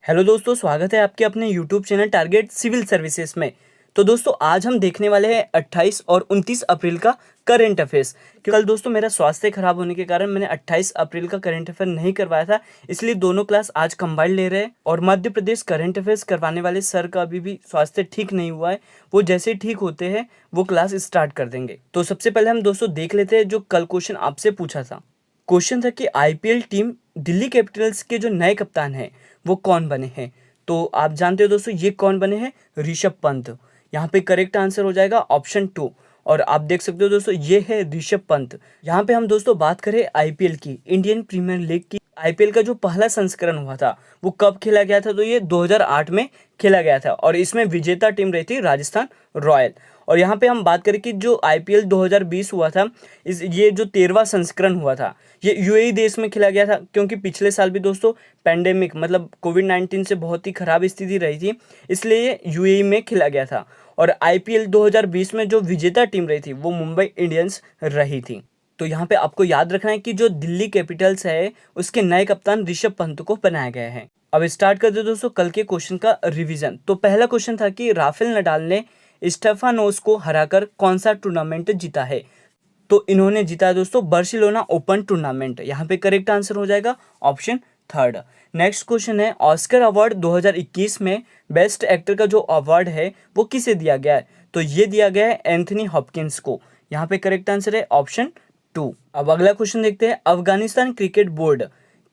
Hello दोस्तों, स्वागत है आपके अपने YouTube channel Target Civil Services में। तो दोस्तों आज हम देखने वाले हैं 28 और 29 अप्रैल का करंट अफेयर्स। कल दोस्तों मेरा स्वास्थ्य खराब होने के कारण मैंने 28 अप्रैल का करंट अफेयर नहीं करवाया था, इसलिए दोनों क्लास आज कंबाइंड ले रहे हैं। और मध्य प्रदेश करंट अफेयर्स करवाने वाले सर का अभी भी स्वास्थ्य ठीक नहीं हुआ है, वो जैसे ठीक होते हैं वो क्लास स्टार्ट कर देंगे। तो सबसे पहले हम दोस्तों देख लेते हैं जो कल क्वेश्चन आपसे पूछा था। क्वेश्चन था कि आईपीएल टीम दिल्ली कैपिटल्स के जो नए कप्तान हैं वो कौन बने हैं। तो आप जानते हो दोस्तों ये कौन बने हैं, ऋषभ पंत। यहाँ पे करेक्ट आंसर हो जाएगा ऑप्शन 2। और आप देख सकते हो दोस्तों ये है ऋषभ पंत। यहाँ पे हम दोस्तों बात करें आईपीएल की, इंडियन प्रीमियर लीग की। आईपीएल का जो पहला संस्करण हुआ था वो कब खेला गया था, तो ये 2008 में खेला गया था और इसमें विजेता टीम रही थी राजस्थान रॉयल। और यहाँ पे हम बात करें कि जो आईपीएल 2020 हुआ था, ये जो 13वां संस्करण हुआ था ये यूएई देश में खेला गया था, क्योंकि पिछले साल भी दोस्तों पैंडेमिक मतलब कोविड-19 से बहुत ही खराब स्थिति रही थी, इसलिए ये यूएई में खेला गया था। और आईपीएल 2020 में जो विजेता टीम रही थी वो मुंबई इंडियंस रही थी। तो यहाँ पे आपको याद रखना है कि जो दिल्ली कैपिटल्स है उसके नए कप्तान ऋषभ पंत को बनाया गया है। अब स्टार्ट कर दो दोस्तों कल के क्वेश्चन का रिवीजन। तो पहला क्वेश्चन था कि राफेल नडाल ने स्टेफानोस को हराकर कौन सा टूर्नामेंट जीता है। तो इन्होंने जीता है दोस्तों बार्सिलोना ओपन टूर्नामेंट। यहाँ पे करेक्ट आंसर हो जाएगा ऑप्शन 3। नेक्स्ट क्वेश्चन है ऑस्कर अवार्ड 2021 में बेस्ट एक्टर का जो अवार्ड है वो किसे दिया गया है। तो ये दिया गया है एंथनी हॉपकिंस को। यहाँ पे करेक्ट आंसर है ऑप्शन 2। अब अगला क्वेश्चन देखते हैं, अफगानिस्तान क्रिकेट बोर्ड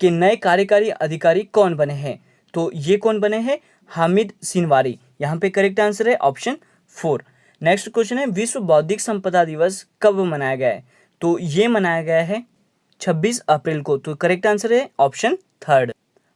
के नए कार्यकारी अधिकारी कौन बने हैं। तो ये कौन बने हैं, हामिद सिनवारी। यहाँ पे करेक्ट आंसर है ऑप्शन 4। नेक्स्ट क्वेश्चन है विश्व बौद्धिक संपदा दिवस कब मनाया गया है। तो ये मनाया गया है 26 अप्रैल को। तो करेक्ट आंसर है ऑप्शन 3।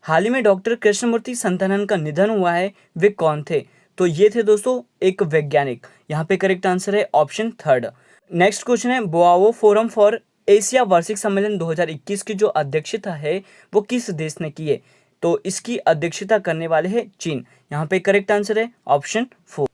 हाल ही में डॉक्टर कृष्णमूर्ति संतनन का निधन हुआ है, वे कौन थे। तो ये थे दोस्तों एक वैज्ञानिक। यहाँ पे करेक्ट आंसर है ऑप्शन 3। नेक्स्ट क्वेश्चन है बोआओ फोरम फॉर एशिया वार्षिक सम्मेलन 2021 की जो अध्यक्षता है वो किस देश ने की है। तो इसकी अध्यक्षता करने वाले हैं चीन। यहाँ पे करेक्ट आंसर है ऑप्शन 4।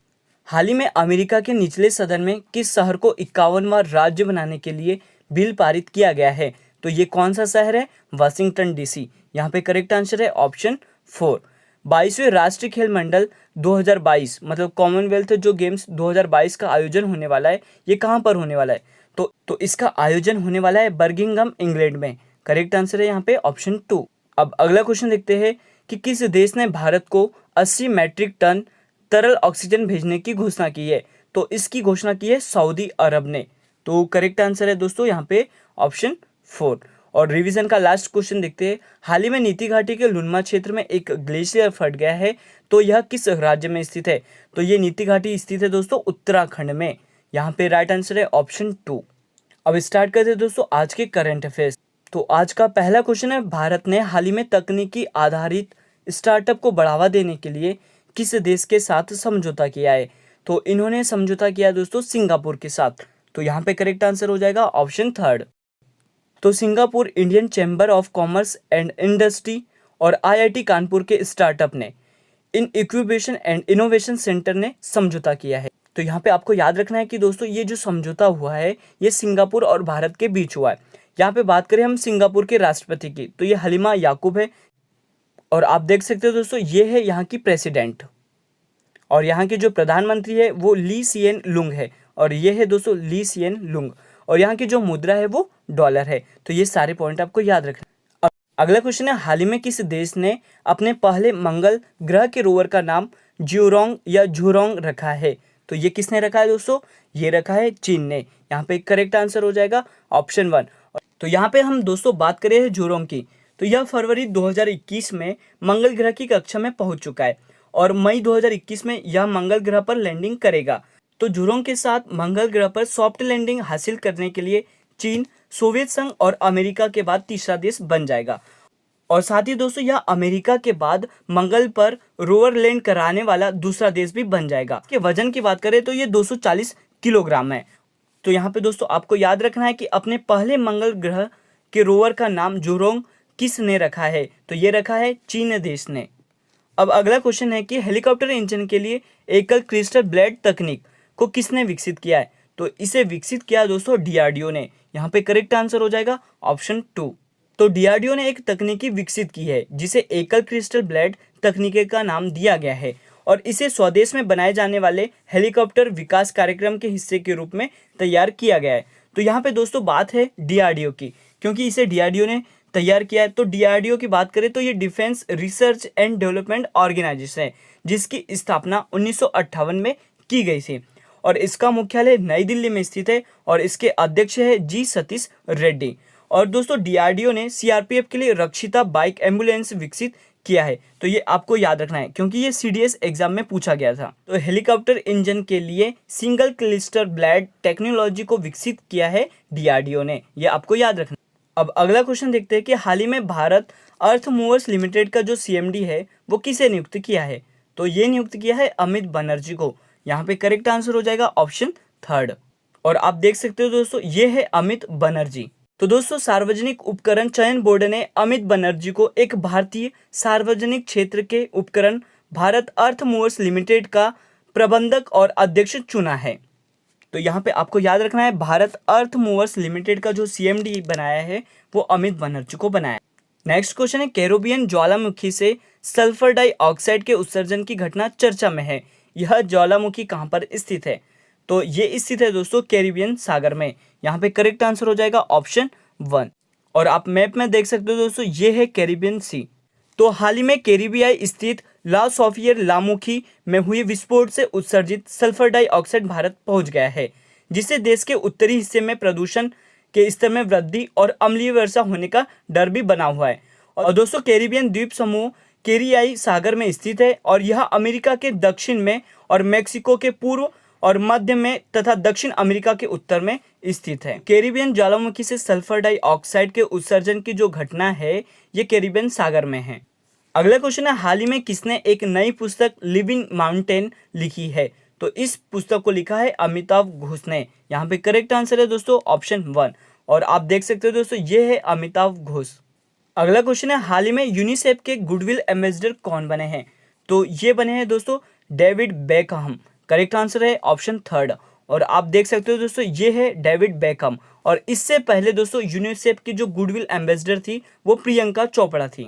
हाल ही में अमेरिका के निचले सदन में किस शहर को 51वां राज्य बनाने के लिए बिल पारित किया गया है। तो ये कौन सा शहर है, वाशिंगटन डीसी। यहाँ पे करेक्ट आंसर है ऑप्शन 4। 22वें राष्ट्रीय खेल मंडल 2022 मतलब कॉमनवेल्थ जो गेम्स 2022 का आयोजन होने वाला है, ये कहाँ पर होने वाला है। तो इसका आयोजन होने वाला है बर्मिंघम इंग्लैंड में। करेक्ट आंसर है यहाँ पे ऑप्शन 2। अब अगला क्वेश्चन देखते हैं कि किस देश ने भारत को 80 मैट्रिक टन तरल ऑक्सीजन भेजने की घोषणा की है। तो इसकी घोषणा की है सऊदी अरब ने। तो करेक्ट आंसर है दोस्तों यहाँ पे ऑप्शन 4। और रिवीजन का लास्ट क्वेश्चन देखते हैं, हाल ही में नीति घाटी के लुनमा क्षेत्र में एक ग्लेशियर फट गया है, तो यह किस राज्य में स्थित है। तो ये नीति घाटी स्थित है दोस्तों उत्तराखंड में। यहाँ पे राइट आंसर है ऑप्शन 2। अब स्टार्ट करते हैं दोस्तों आज के करंट अफेयर्स। तो आज का पहला क्वेश्चन है, भारत ने हाल ही में तकनीकी आधारित स्टार्टअप को बढ़ावा देने के लिए किस देश के साथ समझौता किया है। तो इन्होंने समझौता किया दोस्तों सिंगापुर के साथ। तो यहाँ पे करेक्ट आंसर हो जाएगा ऑप्शन 3। तो Singapore Indian chamber of commerce and industry और आईआईटी कानपुर के स्टार्टअप ने इन इंक्यूबेशन एंड इनोवेशन सेंटर ने समझौता किया है। तो यहाँ पे आपको याद रखना है कि दोस्तों ये जो समझौता हुआ है ये सिंगापुर और भारत के बीच हुआ है। यहाँ पे बात करें हम सिंगापुर के राष्ट्रपति की, तो ये हलीमा याकूब है। और आप देख सकते हो दोस्तों ये है यहाँ की प्रेसिडेंट। और यहाँ के जो प्रधानमंत्री है वो ली सिएन लुंग है। और ये है दोस्तों ली सिएन लुंग। और यहाँ की जो मुद्रा है वो डॉलर है। तो ये सारे पॉइंट आपको याद रखना। अब अगला क्वेश्चन है, हाल ही में किस देश ने अपने पहले मंगल ग्रह के रोवर का नाम ज्यूरोंग या झुरोंग रखा है। तो ये किसने रखा है दोस्तों, ये रखा है चीन ने। यहाँ पे करेक्ट आंसर हो जाएगा ऑप्शन 1। तो यहाँ पे हम दोस्तों बात करें झुरोंग की, तो यह फरवरी 2021 में मंगल ग्रह की कक्षा में पहुंच चुका है और मई 2021 में यह मंगल ग्रह पर लैंडिंग करेगा। तो झुरोंग के साथ मंगल ग्रह पर सॉफ्ट लैंडिंग हासिल करने के लिए चीन, सोवियत संघ और अमेरिका के बाद तीसरा देश बन जाएगा। और साथ ही दोस्तों यह अमेरिका के बाद मंगल पर रोवर लैंड कराने वाला दूसरा देश भी बन जाएगा। इसके वजन की बात करें तो ये 240 किलोग्राम है। तो यहाँ पे दोस्तों आपको याद रखना है कि अपने पहले मंगल ग्रह के रोवर का नाम झुरोंग किसने रखा है। तो ये रखा है चीन देश ने। अब अगला क्वेश्चन है कि हेलीकॉप्टर इंजन के लिए एकल क्रिस्टल ब्लेड तकनीक को किसने विकसित किया है। तो इसे विकसित किया दोस्तों डीआरडीओ ने। यहाँ पे करेक्ट आंसर हो जाएगा ऑप्शन 2। तो डीआरडीओ ने एक तकनीकी विकसित की है जिसे एकल क्रिस्टल ब्लेड तकनीक का नाम दिया गया है और इसे स्वदेश में बनाए जाने वाले हेलीकॉप्टर विकास कार्यक्रम के हिस्से के रूप में तैयार किया गया है। तो यहाँ पे दोस्तों बात है डीआरडीओ की, क्योंकि इसे डीआरडीओ ने तैयार किया है। तो डीआरडीओ की बात करें तो ये Defence Research and Development Organisation है, जिसकी स्थापना 1958 में की गई थी और इसका मुख्यालय नई दिल्ली में स्थित है और इसके अध्यक्ष है जी सतीश रेड्डी। और दोस्तों डीआरडीओ ने सीआरपीएफ के लिए रक्षिता बाइक एम्बुलेंस विकसित किया है। तो ये आपको याद रखना है क्योंकि ये सीडीएस एग्जाम में पूछा गया था। तो हेलीकॉप्टर इंजन के लिए सिंगल क्लिस्टर ब्लेड टेक्नोलॉजी को विकसित किया है डीआरडीओ ने, ये आपको याद रखना। अब अगला क्वेश्चन देखते हैं कि हाल ही में भारत अर्थ मूवर्स लिमिटेड का जो सीएमडी है वो किसे नियुक्त किया है। तो ये नियुक्त किया है अमित बनर्जी को। यहाँ पे करेक्ट आंसर हो जाएगा ऑप्शन 3। और आप देख सकते हो दोस्तों ये है अमित बनर्जी। तो दोस्तों सार्वजनिक उपकरण चयन बोर्ड ने अमित बनर्जी को एक भारतीय सार्वजनिक क्षेत्र के उपकरण भारत अर्थ मूवर्स लिमिटेड का प्रबंधक और अध्यक्ष चुना है। तो यहाँ पे आपको याद रखना है भारत अर्थ मूवर्स लिमिटेड का जो सीएमडी बनाया है वो अमित बनर्जी को बनाया। नेक्स्ट क्वेश्चन है कैरिबियन ज्वालामुखी से सल्फर डाइऑक्साइड के उत्सर्जन की घटना चर्चा में है। यह ज्वालामुखी कहाँ पर स्थित है। तो ये स्थित है दोस्तों कैरिबियन सागर में। यहाँ पे करेक्ट आंसर हो जाएगा ऑप्शन 1। और आप मैप में देख सकते हो दोस्तों ये है कैरिबियन सी। तो हाल ही में कैरिबियाई स्थित ला सॉफियर लामुखी में हुए विस्फोट से उत्सर्जित सल्फर डाइऑक्साइड भारत पहुंच गया है, जिससे देश के उत्तरी हिस्से में प्रदूषण के स्तर में वृद्धि और अम्लीय वर्षा होने का डर भी बना हुआ है। और दोस्तों कैरिबियन द्वीप समूह कैरियाई सागर में स्थित है और यह अमेरिका के दक्षिण में और मेक्सिको के पूर्व और मध्य में तथा दक्षिण अमेरिका के उत्तर में स्थित है। कैरिबियन ज्वालामुखी से सल्फर डाइऑक्साइड के उत्सर्जन की जो घटना है ये कैरिबियन सागर में है। अगला क्वेश्चन है हाल ही में किसने एक नई पुस्तक लिविंग माउंटेन लिखी है। तो इस पुस्तक को लिखा है अमिताभ घोष ने। यहाँ पे करेक्ट आंसर है दोस्तों ऑप्शन 1। और आप देख सकते हो दोस्तों ये है अमिताभ घोष। अगला क्वेश्चन है हाल ही में यूनिसेफ के गुडविल एम्बेसडर कौन बने हैं। तो ये बने हैं दोस्तों डेविड बेकहम। करेक्ट आंसर है ऑप्शन 3। और आप देख सकते हो दोस्तों ये है डेविड बेकहम। और इससे पहले दोस्तों यूनिसेफ की जो गुडविल एम्बेसडर थी वो प्रियंका चोपड़ा थी।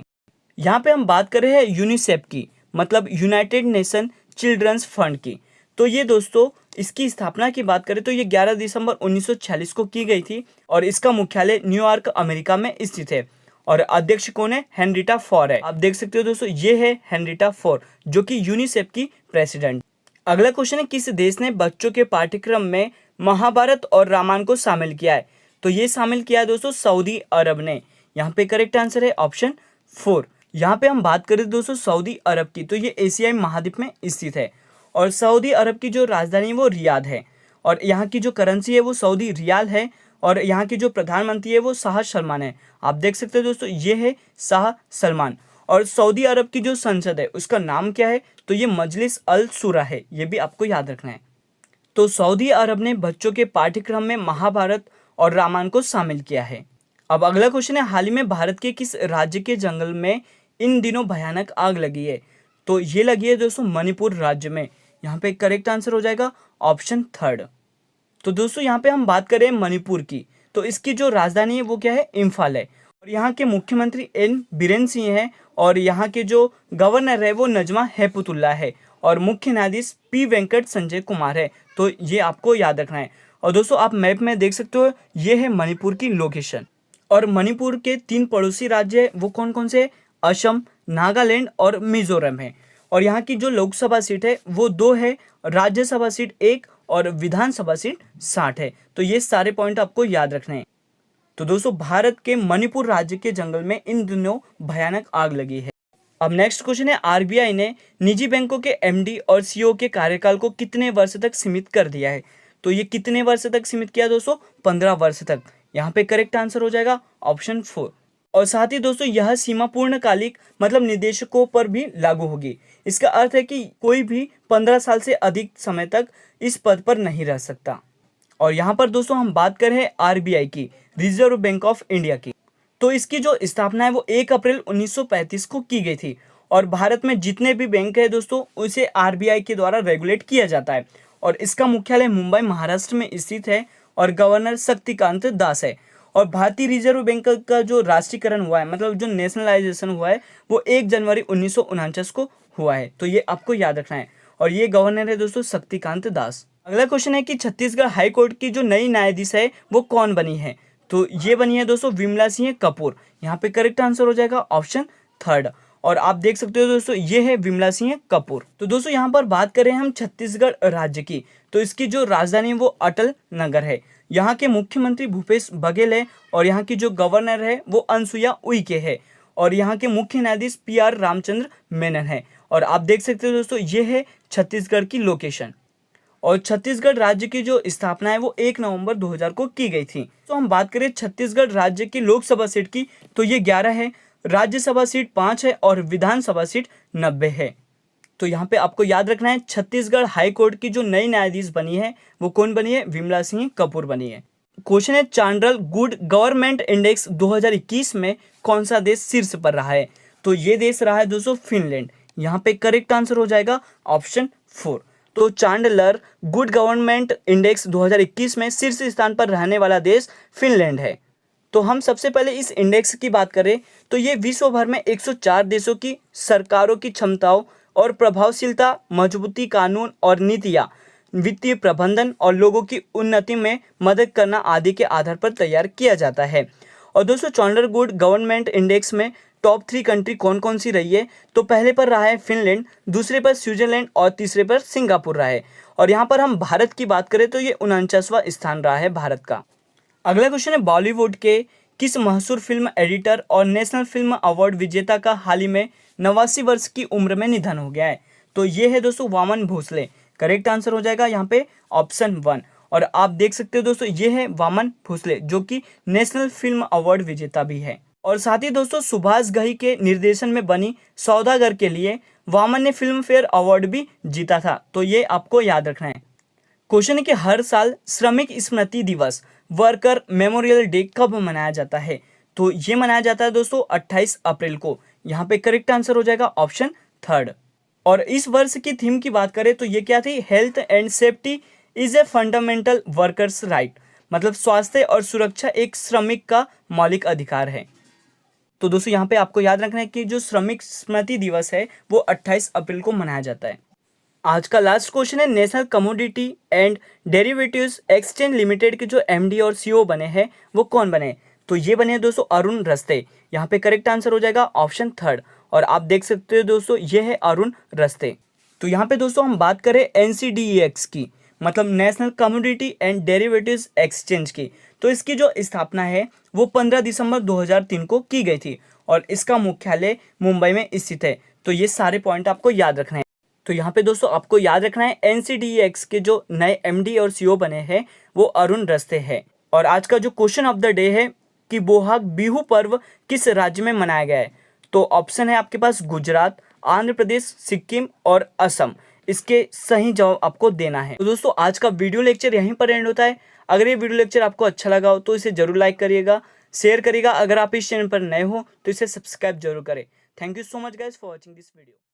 यहाँ पे हम बात कर रहे हैं यूनिसेफ की, मतलब यूनाइटेड नेशन चिल्ड्रंस फंड की। तो ये दोस्तों इसकी स्थापना की बात करें तो ये 11 दिसंबर 1946 को की गई थी और इसका मुख्यालय न्यूयॉर्क अमेरिका में स्थित है। और अध्यक्ष कौन है, हेनरिटा फॉर है। आप देख सकते हो दोस्तों ये है हेनरिटा फॉर जो कि यूनिसेफ की प्रेसिडेंट। अगला क्वेश्चन है किस देश ने बच्चों के पाठ्यक्रम में महाभारत और रामायण को शामिल किया है। तो ये शामिल किया है दोस्तों सऊदी अरब ने। यहाँ पे करेक्ट आंसर है ऑप्शन 4। यहाँ पे हम बात करें दोस्तों सऊदी अरब की तो ये एशियाई महाद्वीप में स्थित है और सऊदी अरब की जो राजधानी है वो रियाद है और यहाँ की जो करेंसी है वो सऊदी रियाल है और यहाँ की जो प्रधानमंत्री है वो शाह सलमान है। आप देख सकते हो दोस्तों ये है शाह सलमान। और सऊदी अरब की जो संसद है उसका नाम क्या है, तो ये मजलिस अल शूरा है, ये भी आपको याद रखना है। तो सऊदी अरब ने बच्चों के पाठ्यक्रम में महाभारत और रामायण को शामिल किया है। अब अगला क्वेश्चन है हाल ही में भारत के किस राज्य के जंगल में इन दिनों भयानक आग लगी है। तो ये लगी है दोस्तों मणिपुर राज्य में। यहाँ पे करेक्ट आंसर हो जाएगा ऑप्शन 3। तो दोस्तों यहाँ पे हम बात करें मणिपुर की तो इसकी जो राजधानी है वो क्या है, इम्फाल है। और यहाँ के मुख्यमंत्री एन बीरेन सिंह है और यहाँ के जो गवर्नर है वो नजमा हेपतुल्ला है और मुख्य न्यायाधीश पी वेंकट संजय कुमार है। तो ये आपको याद रखना है। और दोस्तों आप मैप में देख सकते हो ये है मणिपुर की लोकेशन। और मणिपुर के 3 पड़ोसी राज्य है वो कौन कौन से, असम, नागालैंड और मिजोरम है। और यहाँ की जो लोकसभा सीट है वो 2 है, राज्यसभा सीट 1 और विधानसभा सीट 60 है। तो ये सारे पॉइंट आपको याद रखने हैं। तो दोस्तों भारत के मणिपुर राज्य के जंगल में इन दिनों भयानक आग लगी है। अब नेक्स्ट क्वेश्चन है आरबीआई ने निजी बैंकों के एमडी और सीईओ के कार्यकाल को कितने वर्ष तक सीमित कर दिया है। तो ये कितने वर्ष तक सीमित किया दोस्तों, 15 वर्ष तक। यहाँ पे करेक्ट आंसर हो जाएगा ऑप्शन 4। और साथ ही दोस्तों यह सीमा पूर्णकालिक मतलब निदेशकों पर भी लागू होगी। इसका अर्थ है कि कोई भी 15 साल से अधिक समय तक इस पद पर नहीं रह सकता। और यहाँ पर दोस्तों हम बात कर रहे हैं आरबीआई की, रिजर्व बैंक ऑफ इंडिया की। तो इसकी जो स्थापना है वो 1 अप्रैल 1935 को की गई थी। और भारत में जितने भी बैंक है दोस्तों उसे आरबीआई के द्वारा रेगुलेट किया जाता है। और इसका मुख्यालय मुंबई महाराष्ट्र में स्थित है और गवर्नर शक्तिकांत दास है। और भारतीय रिजर्व बैंक का जो राष्ट्रीयकरण हुआ है, मतलब जो नेशनलाइजेशन हुआ है, वो 1 जनवरी 1949 को हुआ है। तो ये आपको याद रखना है। और ये गवर्नर है दोस्तों शक्तिकांत दास। अगला क्वेश्चन है कि छत्तीसगढ़ हाई कोर्ट की जो नई न्यायाधीश है वो कौन बनी है? तो ये बनी है दोस्तों विमला सिंह कपूर। यहाँ पे करेक्ट आंसर हो जाएगा ऑप्शन थर्ड। और आप देख सकते हो दोस्तों ये है विमला सिंह कपूर। तो दोस्तों यहाँ पर बात करें हम छत्तीसगढ़ राज्य की, तो इसकी जो राजधानी है वो अटल नगर है। यहाँ के मुख्यमंत्री भूपेश बघेल है और यहाँ की जो गवर्नर है वो अनसुईया उइके है। और यहाँ के मुख्य न्यायाधीश PR रामचंद्र मेनन है। और आप देख सकते हो दोस्तों ये है छत्तीसगढ़ की लोकेशन। और छत्तीसगढ़ राज्य की जो स्थापना है वो 1 नवंबर 2000 को की गई थी। तो हम बात करें छत्तीसगढ़ राज्य की लोकसभा सीट की, तो ये 11 है, राज्यसभा सीट 5 है और विधानसभा सीट 90 है। तो यहाँ पे आपको याद रखना है छत्तीसगढ़ हाई कोर्ट की जो नई न्यायाधीश बनी है वो कौन बनी है? विमला सिंह कपूर बनी है। क्वेश्चन है चांडल गुड गवर्नमेंट इंडेक्स 2021 में कौन सा देश शीर्ष पर रहा है? तो ये देश रहा है दोस्तों फिनलैंड। यहाँ पे करेक्ट आंसर हो जाएगा ऑप्शन 4। तो चांडलर गुड गवर्नमेंट इंडेक्स 2021 में शीर्ष स्थान पर रहने वाला देश फिनलैंड है। तो हम सबसे पहले इस इंडेक्स की बात करें तो ये विश्व भर में 104 देशों की सरकारों की क्षमताओं और प्रभावशीलता, मजबूती, कानून और नीतियाँ, वित्तीय प्रबंधन और लोगों की उन्नति में मदद करना आदि के आधार पर तैयार किया जाता है। और दोस्तों चांडलर गुड गवर्नमेंट इंडेक्स में टॉप 3 कंट्री कौन कौन सी रही है? तो पहले पर रहा है फिनलैंड, दूसरे पर स्विट्जरलैंड और तीसरे पर सिंगापुर रहा है। और यहाँ पर हम भारत की बात करें तो ये 49वां स्थान रहा है भारत का। अगला क्वेश्चन है बॉलीवुड के किस मशहूर फिल्म एडिटर और नेशनल फिल्म अवार्ड विजेता का हाल ही में 89 वर्ष की उम्र में निधन हो गया है? तो ये है दोस्तों वामन भोसले। करेक्ट आंसर हो जाएगा यहाँ पे ऑप्शन 1। और आप देख सकते हो दोस्तों ये है वामन भोसले जो कि नेशनल फिल्म अवार्ड विजेता भी है। और साथ ही दोस्तों सुभाष घई के निर्देशन में बनी सौदागर के लिए वामन ने फिल्म फेयर अवार्ड भी जीता था। तो ये आपको याद रखना है। क्वेश्चन है कि हर साल श्रमिक स्मृति दिवस वर्कर मेमोरियल डे कब मनाया जाता है? तो ये मनाया जाता है दोस्तों 28 अप्रैल को। यहाँ पे करेक्ट आंसर हो जाएगा ऑप्शन 3। और इस वर्ष की थीम की बात करें तो ये क्या थी? Health and safety is a fundamental workers right, मतलब स्वास्थ्य और सुरक्षा एक श्रमिक का मौलिक अधिकार है। तो दोस्तों यहाँ पे आपको याद रखना है कि जो श्रमिक स्मृति दिवस है वो 28 अप्रैल को मनाया जाता है। आज का लास्ट क्वेश्चन है national commodity and derivatives exchange limited के जो MD और CEO बने हैं वो कौन बने? तो ये बने दोस्तों अरुण रस्ते। यहाँ पे करेक्ट आंसर हो जाएगा ऑप्शन 3। और आप देख सकते हो दोस्तों ये है अरुण रस्ते। तो यहाँ पे दोस्तों हम बात करें NCDEX की, मतलब national commodity and derivatives exchange की, तो इसकी जो स्थापना है वो 15 दिसंबर 2003 को की गई थी और इसका मुख्यालय मुंबई में स्थित है। तो ये सारे पॉइंट आपको याद रखना है। तो यहाँ पे दोस्तों आपको याद रखना है NCDEX के जो नए MD और CEO बने हैं वो अरुण रस्ते हैं। और आज का जो क्वेश्चन ऑफ द डे है कि बोहाग बिहू पर्व किस राज्य में मनाया गया है? तो ऑप्शन है आपके पास गुजरात, आंध्र प्रदेश, सिक्किम और असम। इसके सही जवाब आपको देना है। तो दोस्तों आज का वीडियो लेक्चर यहीं पर एंड होता है। अगर ये वीडियो लेक्चर आपको अच्छा लगा हो तो इसे जरूर लाइक करिएगा, शेयर करिएगा। अगर आप इस चैनल पर नए हो तो इसे सब्सक्राइब जरूर करें। Thank you so much guys for watching this video.